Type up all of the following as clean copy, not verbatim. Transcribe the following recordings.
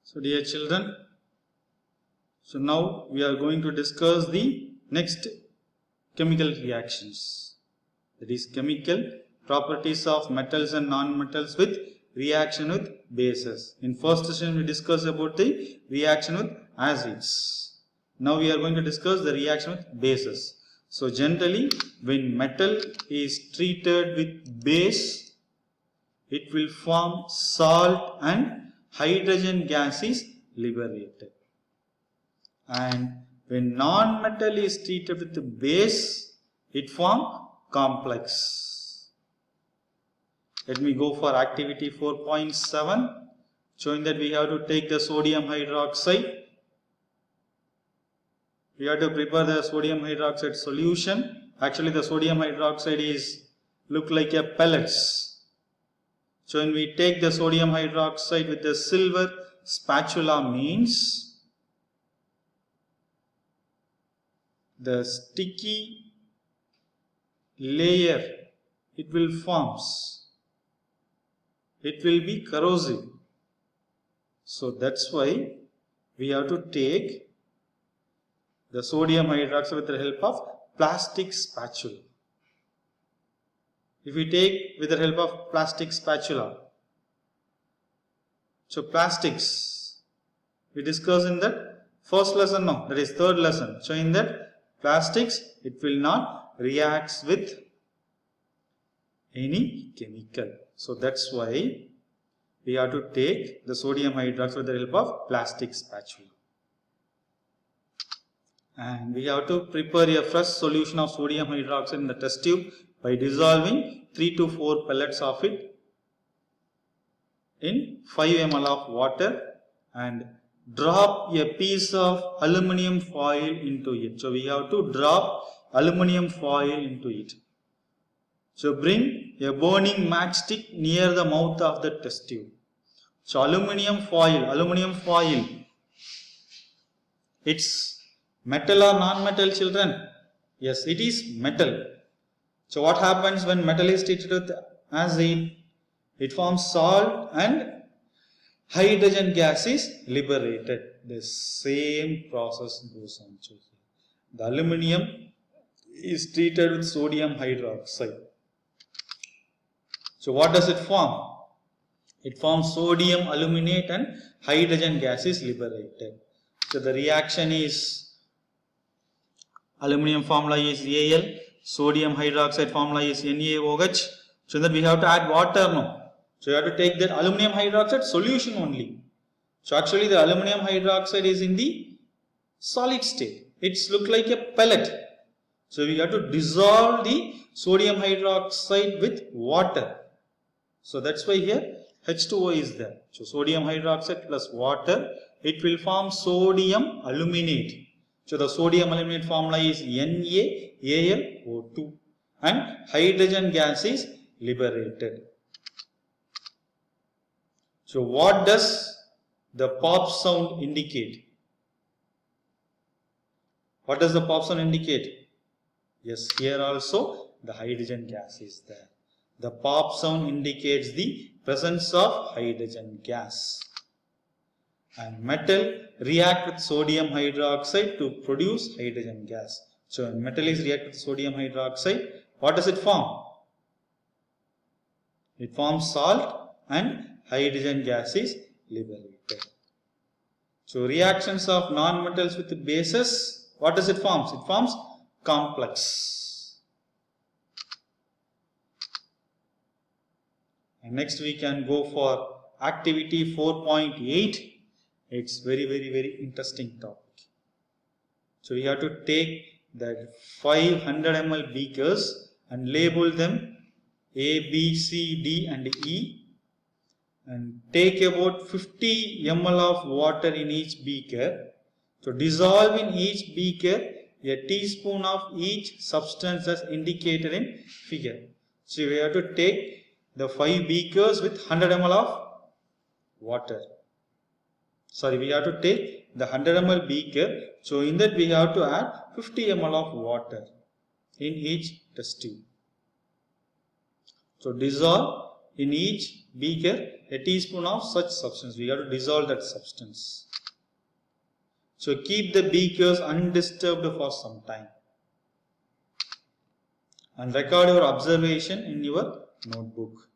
So dear children, so now we are going to discuss the next chemical reactions, that is chemical properties of metals and non-metals with reaction with bases. In first session we discussed about the reaction with acids. Now we are going to discuss the reaction with bases. So generally when metal is treated with base, it will form salt and hydrogen gas is liberated. And when non-metal is treated with the base, it forms complex. Let me go for activity 4.7, showing that we have to take the sodium hydroxide. We have to prepare the sodium hydroxide solution. Actually the sodium hydroxide is look like a pellets. So when we take the sodium hydroxide with the silver spatula means the sticky layer it will forms. It will be corrosive. So that's why we have to take the sodium hydroxide with the help of plastic spatula. If we take with the help of plastic spatula, so plastics we discussed in that first lesson, no, that is third lesson, showing that plastics it will not react with any chemical. So that's why we have to take the sodium hydroxide with the help of plastic spatula. And we have to prepare a fresh solution of sodium hydroxide in the test tube by dissolving 3 to 4 pellets of it in 5 ml of water and drop a piece of aluminum foil into it. So we have to drop aluminum foil into it. So bring a burning matchstick near the mouth of the test tube. So aluminum foil, it's metal or non-metal, children? Yes, it is metal. So what happens when metal is treated with acid? It forms salt and hydrogen gas is liberated. The same process goes on. The aluminum is treated with sodium hydroxide. So what does it form? It forms sodium aluminate and hydrogen gas is liberated. So the reaction is aluminum formula is Al, sodium hydroxide formula is NaOH. So that we have to add water now. So you have to take that aluminum hydroxide solution only. So actually the aluminum hydroxide is in the solid state. It's look like a pellet. So we have to dissolve the sodium hydroxide with water. So that's why here H2O is there. So sodium hydroxide plus water, it will form sodium aluminate. So the sodium aluminate formula is NaAlO2 and hydrogen gas is liberated. So what does the pop sound indicate? What does the pop sound indicate? Yes, here also the hydrogen gas is there. The pop sound indicates the presence of hydrogen gas. And metal react with sodium hydroxide to produce hydrogen gas. So when metal is react with sodium hydroxide, what does it form? It forms salt and hydrogen gas is liberated. So reactions of non-metals with bases, what does it form? It forms complex. And next we can go for activity 4.8. It's very interesting topic. So we have to take that 500 ml beakers and label them A, B, C, D and E and take about 50 ml of water in each beaker. So dissolve in each beaker a teaspoon of each substance as indicated in figure. So we have to take the 5 beakers with 100 ml of water. Sorry, we have to take the 100 ml beaker. So in that we have to add 50 ml of water in each test tube. So dissolve in each beaker a teaspoon of such substance. We have to dissolve that substance. So keep the beakers undisturbed for some time. And record your observation in your notebook.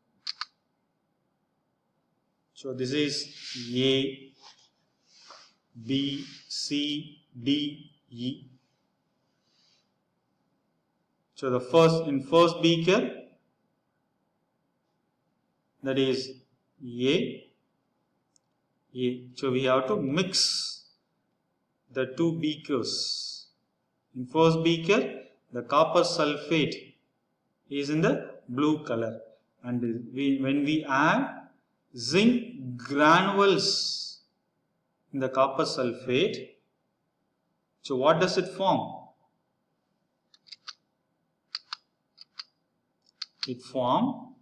So this is A, B, C, D, E. So the first beaker, that is A. So we have to mix the two beakers. In first beaker, the copper sulfate is in the blue color, and when we add zinc granules in the copper sulfate, so what does it form? It forms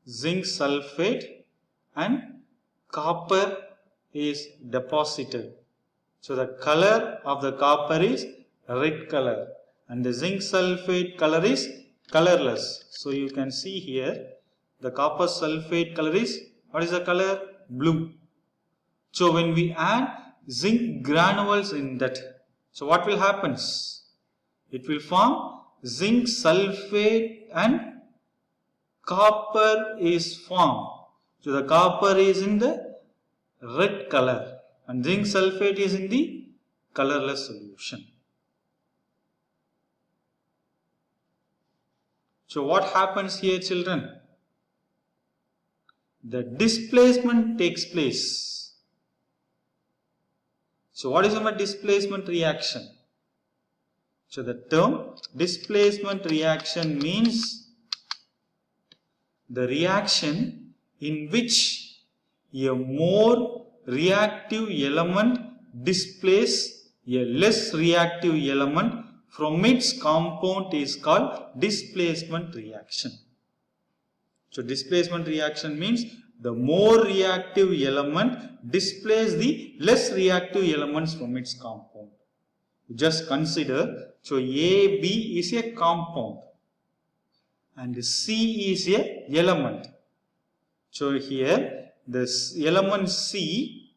zinc sulfate and copper is deposited. So the color of the copper is red color and the zinc sulfate color is colorless. So you can see here the copper sulfate color is, what is the color? Blue. So when we add zinc granules in that, so what will happen? It will form zinc sulfate and copper is formed. So the copper is in the red color and zinc sulfate is in the colorless solution. So what happens here, children? The displacement takes place. So what is a displacement reaction? So the term displacement reaction means the reaction in which a more reactive element displaces a less reactive element from its compound is called displacement reaction. So displacement reaction means the more reactive element displaces the less reactive elements from its compound. Just consider, so A, B is a compound and C is a element. So here this element C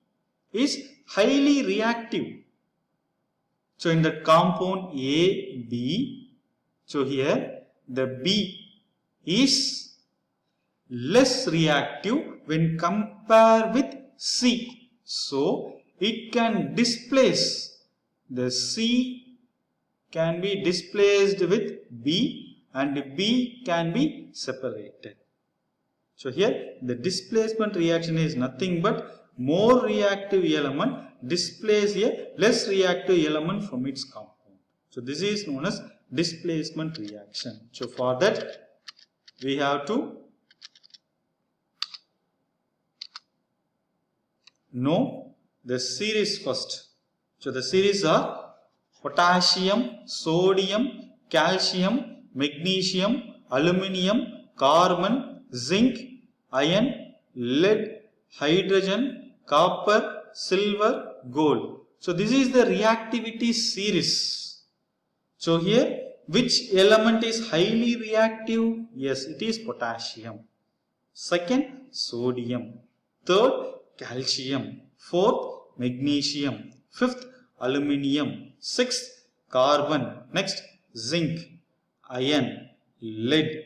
is highly reactive. So in the compound A, B, so here the B is less reactive when compared with C. So it can displace, the C can be displaced with B and B can be separated. So here the displacement reaction is nothing but more reactive element displace a less reactive element from its compound. So this is known as displacement reaction. So for that we have to know the series first. So the series are potassium, sodium, calcium, magnesium, aluminium, carbon, zinc, iron, lead, hydrogen, copper, silver, gold. So this is the reactivity series. So here which element is highly reactive? Yes, it is potassium. Second, sodium. Third, calcium. Fourth, magnesium. Fifth, aluminium. Sixth, carbon. Next, zinc, iron, lead,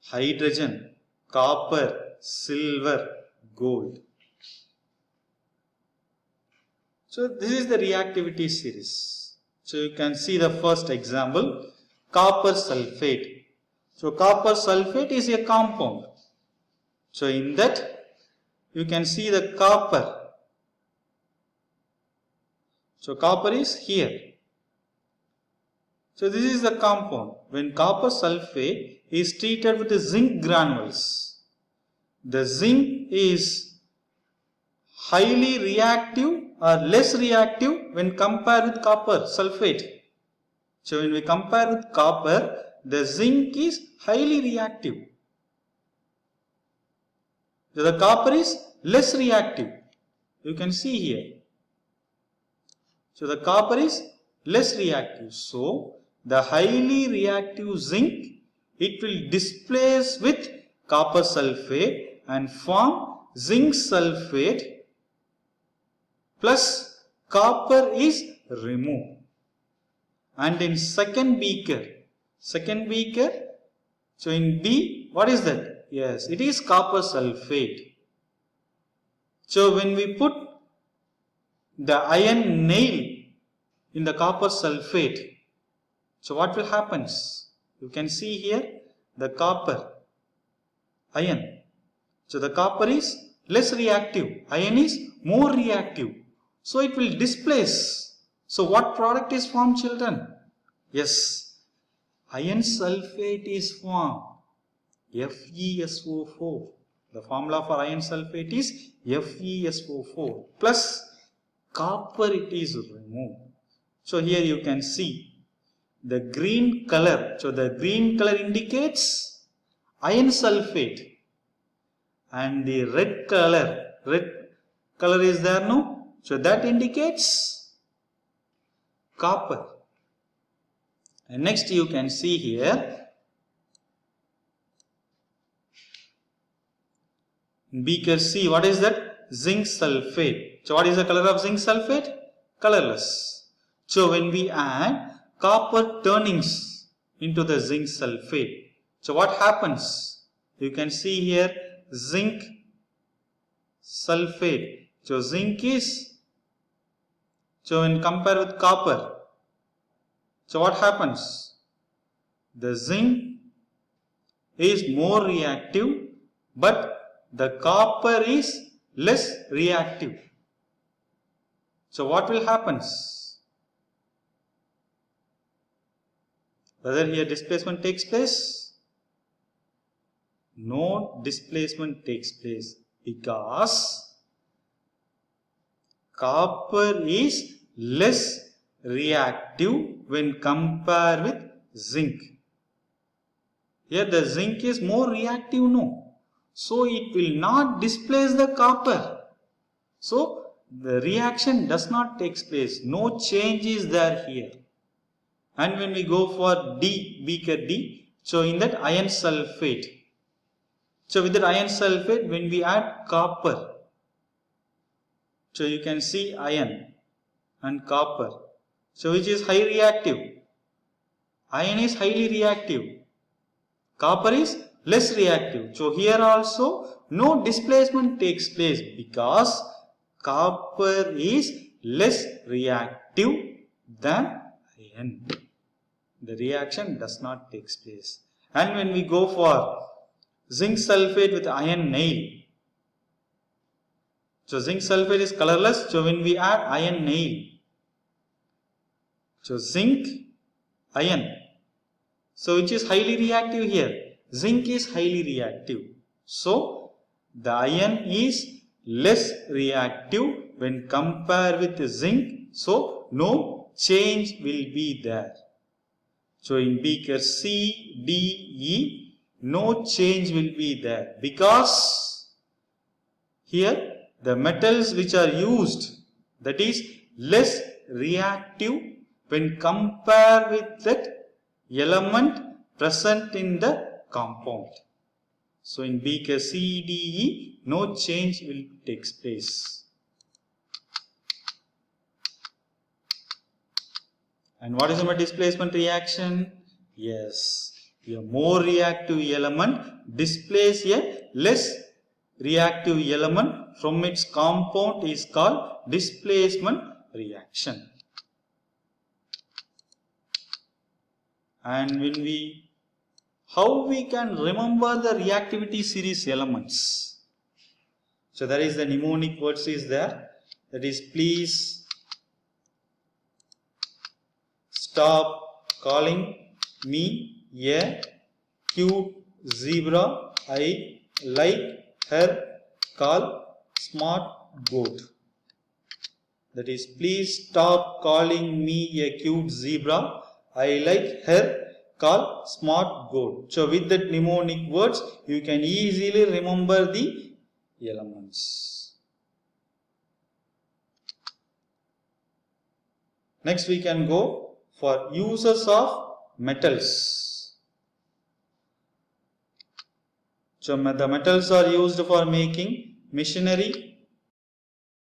hydrogen, copper, silver, gold. So this is the reactivity series. So you can see the first example, copper sulfate. So copper sulfate is a compound. So in that you can see the copper. So copper is here. So this is the compound. When copper sulfate is treated with the zinc granules, the zinc is highly reactive or less reactive when compared with copper sulfate. So when we compare with copper, the zinc is highly reactive. So the copper is less reactive. You can see here. So the copper is less reactive. So the highly reactive zinc, it will displace with copper sulfate and form zinc sulfate plus copper is removed. And in second beaker, so in B, what is that? Yes, it is copper sulfate. So when we put the iron nail in the copper sulfate, so what will happen? You can see here the copper, iron. So the copper is less reactive, iron is more reactive. So it will displace. So what product is formed, children? Yes, iron sulfate is formed, FeSO4. The formula for iron sulfate is FeSO4 plus copper it is removed. So here you can see the green color. So the green color indicates iron sulfate and the red color is there, no? So that indicates copper. And next you can see here beaker C, what is that? Zinc sulfate. So what is the color of zinc sulfate? Colorless. So when we add copper turnings into the zinc sulfate, so what happens? You can see here zinc sulfate. So zinc is, so when compare with copper, so what happens? The zinc is more reactive, but the copper is less reactive. So what will happen? Whether here displacement takes place? No displacement takes place because copper is less reactive when compared with zinc. Here the zinc is more reactive, no? So it will not displace the copper. So the reaction does not take place. No change is there here. And when we go for D, beaker D, so in that iron sulfate. So with that iron sulfate, when we add copper, so you can see iron and copper. So which is high reactive? Iron is highly reactive. Copper is less reactive. So here also no displacement takes place because copper is less reactive than iron. The reaction does not take place. And when we go for zinc sulfate with iron nail, so zinc sulfate is colorless. So when we add iron nail, so zinc, iron, so which is highly reactive here? Zinc is highly reactive. So the iron is less reactive when compared with the zinc. So no change will be there. So in beaker C, D, E, no change will be there because here the metals which are used, that is less reactive when compared with that element present in the compound. So in beaker C, D, E, no change will take place. And what is my displacement reaction? Yes, a more reactive element displace a less reactive element from its compound is called displacement reaction. And when we, how we can remember the reactivity series elements? So there is the mnemonic words is there, that is please stop calling me a cute zebra, I like her, call smart goat. That is please stop calling me a cute zebra, I like her, call smart goat. So with that mnemonic words you can easily remember the elements. Next we can go for uses of metals. So the metals are used for making machinery,